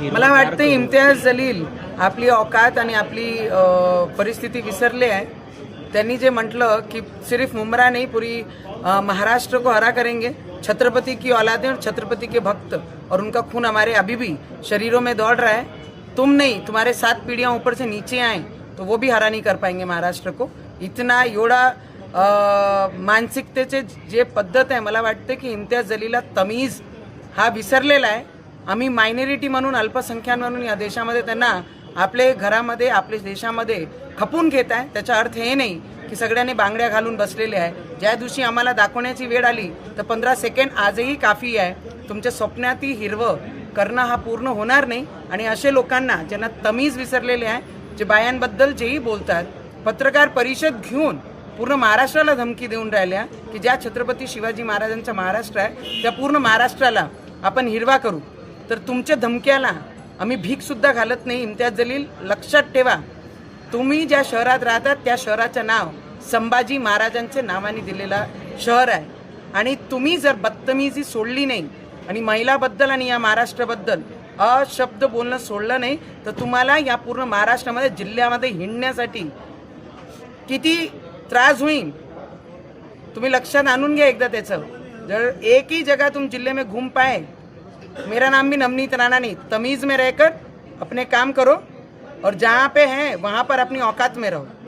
मला वाटतं इम्तियाज जलील आपली औकात आणि आपली परिस्थिती विसरले आहे। त्यांनी जे म्हटलं की सिर्फ मुमरा नहीं पूरी महाराष्ट्र को हरा करेंगे, छत्रपति की औलादें और छत्रपति के भक्त और उनका खून हमारे अभी भी शरीरों में दौड़ रहा है। तुम नहीं, तुम्हारे 7 पीढ़ियां ऊपर से नीचे आए तो वो भी हरा नहीं कर पाएंगे महाराष्ट्र को। इतना एवढा मानसिकतेचे जे पद्धत आहे, मला वाटते की इम्तियाज जलीलला तमीज हा विसरलेला आहे। आम्ही मायनॉरिटी म्हणून, अल्पसंख्याक म्हणून या देशामध्ये त्यांना आपले घरामध्ये, आपल्या देशामध्ये खपून घेत आहे। त्याचा अर्थ हे नाही की सगळ्यांनी बांगड्या घालून बसलेले आहे। ज्या दिवशी आम्हाला दाखवण्याची वेळ आली तर 15 सेकंड आजही काफी आहे। तुमच्या स्वप्नातही हिरवं करणं हा पूर्ण होणार नाही। आणि असे लोकांना ज्यांना तमीज विसरलेले आहे, जे बायांबद्दल जेही बोलतात, पत्रकार परिषद घेऊन पूर्ण महाराष्ट्राला धमकी देऊन राहिल्या की ज्या छत्रपती शिवाजी महाराजांचा महाराष्ट्र आहे त्या पूर्ण महाराष्ट्राला आपण हिरवा करू, तर तुमच्या धमक्याला आम्ही भीक सुद्धा घालत नाही। इम्तियाज जलील, लक्षात ठेवा, तुम्ही ज्या शहरात राहतात त्या शहराचं नाव संभाजी महाराजांच्या नावाने दिलेला शहर आहे। आणि तुम्ही जर बदतमीजी सोडली नाही आणि महिलाबद्दल आणि या महाराष्ट्राबद्दल अशब्द बोलणं सोडलं नाही तर तुम्हाला या पूर्ण महाराष्ट्रामध्ये, जिल्ह्यामध्ये हिंडण्यासाठी किती त्रास होईल तुम्ही लक्षात आणून घ्या एकदा त्याचं। जर एक ही जगह तुम जिले में घूम पाए, मेरा नाम भी नवनीत राणा नहीं, तमीज़ में रहकर अपने काम करो और जहाँ पे हैं वहाँ पर अपनी औकात में रहो।